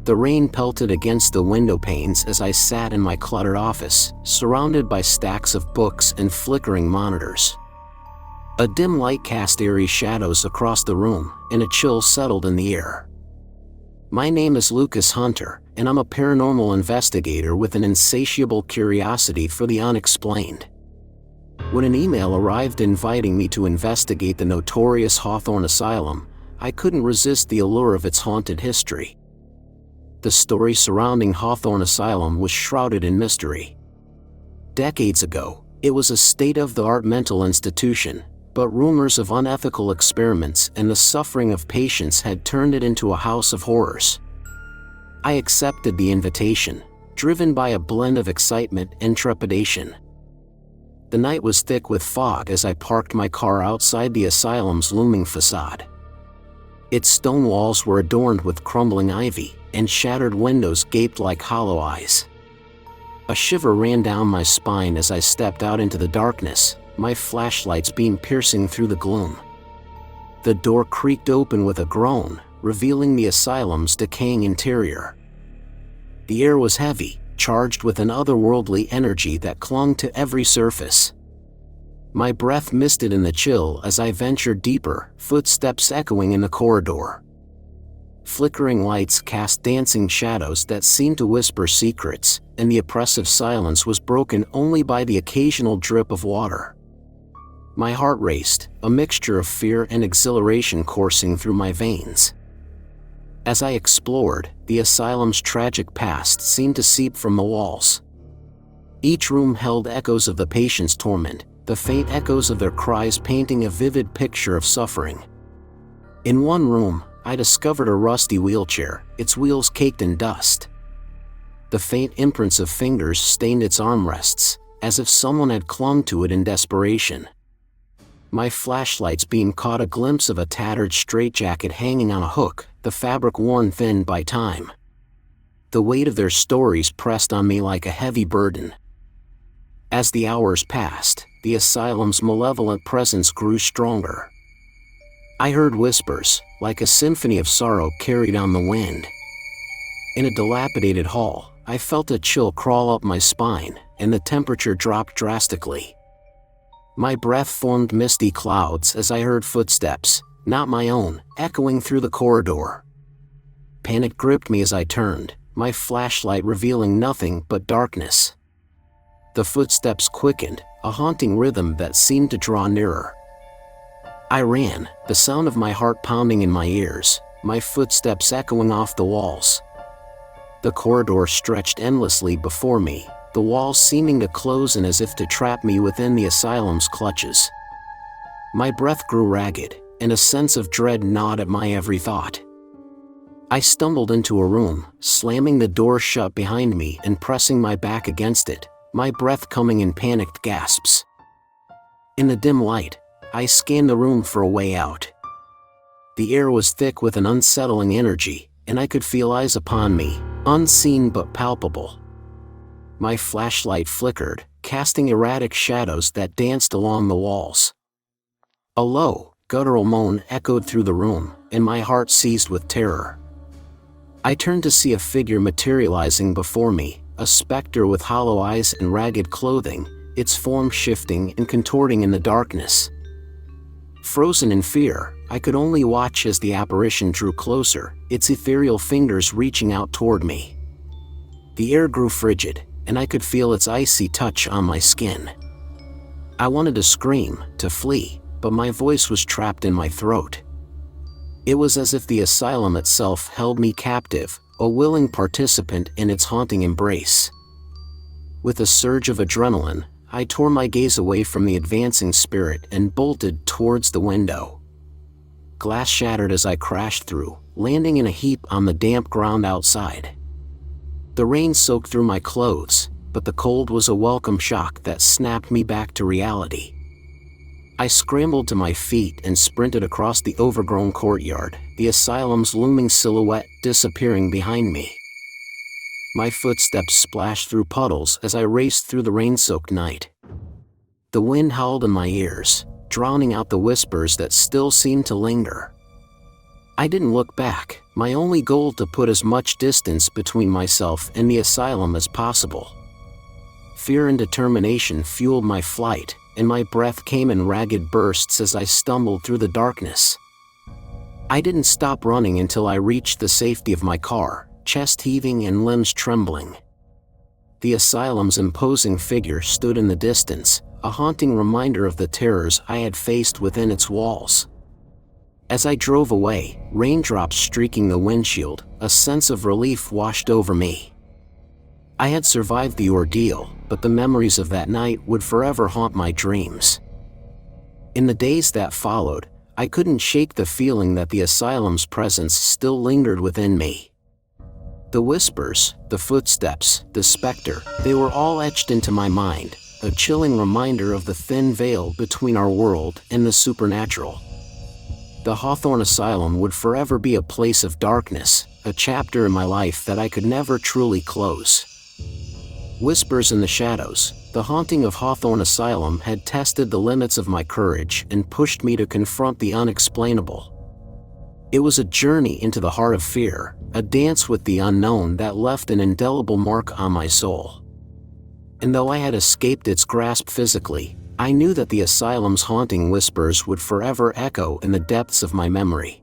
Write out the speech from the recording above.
The rain pelted against the window panes as I sat in my cluttered office, surrounded by stacks of books and flickering monitors. A dim light cast eerie shadows across the room, and a chill settled in the air. My name is Lucas Hunter, and I'm a paranormal investigator with an insatiable curiosity for the unexplained. When an email arrived inviting me to investigate the notorious Hawthorne Asylum, I couldn't resist the allure of its haunted history. The story surrounding Hawthorne Asylum was shrouded in mystery. Decades ago, it was a state-of-the-art mental institution, but rumors of unethical experiments and the suffering of patients had turned it into a house of horrors. I accepted the invitation, driven by a blend of excitement and trepidation. The night was thick with fog as I parked my car outside the asylum's looming facade. Its stone walls were adorned with crumbling ivy, and shattered windows gaped like hollow eyes. A shiver ran down my spine as I stepped out into the darkness, my flashlight's beam piercing through the gloom. The door creaked open with a groan, revealing the asylum's decaying interior. The air was heavy, charged with an otherworldly energy that clung to every surface. My breath misted in the chill as I ventured deeper, footsteps echoing in the corridor. Flickering lights cast dancing shadows that seemed to whisper secrets, and the oppressive silence was broken only by the occasional drip of water. My heart raced, a mixture of fear and exhilaration coursing through my veins. As I explored, the asylum's tragic past seemed to seep from the walls. Each room held echoes of the patient's torment, the faint echoes of their cries painting a vivid picture of suffering. In one room, I discovered a rusty wheelchair, its wheels caked in dust. The faint imprints of fingers stained its armrests, as if someone had clung to it in desperation. My flashlight's beam caught a glimpse of a tattered straitjacket hanging on a hook, the fabric worn thin by time. The weight of their stories pressed on me like a heavy burden. As the hours passed, the asylum's malevolent presence grew stronger. I heard whispers, like a symphony of sorrow carried on the wind. In a dilapidated hall, I felt a chill crawl up my spine, and the temperature dropped drastically. My breath formed misty clouds as I heard footsteps, not my own, echoing through the corridor. Panic gripped me as I turned, my flashlight revealing nothing but darkness. The footsteps quickened, a haunting rhythm that seemed to draw nearer. I ran, the sound of my heart pounding in my ears, my footsteps echoing off the walls. The corridor stretched endlessly before me, the walls seeming to close in as if to trap me within the asylum's clutches. My breath grew ragged, and a sense of dread gnawed at my every thought. I stumbled into a room, slamming the door shut behind me and pressing my back against it, my breath coming in panicked gasps. In the dim light, I scanned the room for a way out. The air was thick with an unsettling energy, and I could feel eyes upon me, unseen but palpable. My flashlight flickered, casting erratic shadows that danced along the walls. A low, guttural moan echoed through the room, and my heart seized with terror. I turned to see a figure materializing before me, a specter with hollow eyes and ragged clothing, its form shifting and contorting in the darkness. Frozen in fear, I could only watch as the apparition drew closer, its ethereal fingers reaching out toward me. The air grew frigid, and I could feel its icy touch on my skin. I wanted to scream, to flee, but my voice was trapped in my throat. It was as if the asylum itself held me captive, a willing participant in its haunting embrace. With a surge of adrenaline, I tore my gaze away from the advancing spirit and bolted towards the window. Glass shattered as I crashed through, landing in a heap on the damp ground outside. The rain soaked through my clothes, but the cold was a welcome shock that snapped me back to reality. I scrambled to my feet and sprinted across the overgrown courtyard, the asylum's looming silhouette disappearing behind me. My footsteps splashed through puddles as I raced through the rain-soaked night. The wind howled in my ears, drowning out the whispers that still seemed to linger. I didn't look back, my only goal to put as much distance between myself and the asylum as possible. Fear and determination fueled my flight, and my breath came in ragged bursts as I stumbled through the darkness. I didn't stop running until I reached the safety of my car, chest heaving and limbs trembling. The asylum's imposing figure stood in the distance, a haunting reminder of the terrors I had faced within its walls. As I drove away, raindrops streaking the windshield, a sense of relief washed over me. I had survived the ordeal, but the memories of that night would forever haunt my dreams. In the days that followed, I couldn't shake the feeling that the asylum's presence still lingered within me. The whispers, the footsteps, the specter, they were all etched into my mind, a chilling reminder of the thin veil between our world and the supernatural. The Hawthorne Asylum would forever be a place of darkness, a chapter in my life that I could never truly close. Whispers in the shadows, the haunting of Hawthorne Asylum had tested the limits of my courage and pushed me to confront the unexplainable. It was a journey into the heart of fear, a dance with the unknown that left an indelible mark on my soul. And though I had escaped its grasp physically, I knew that the asylum's haunting whispers would forever echo in the depths of my memory.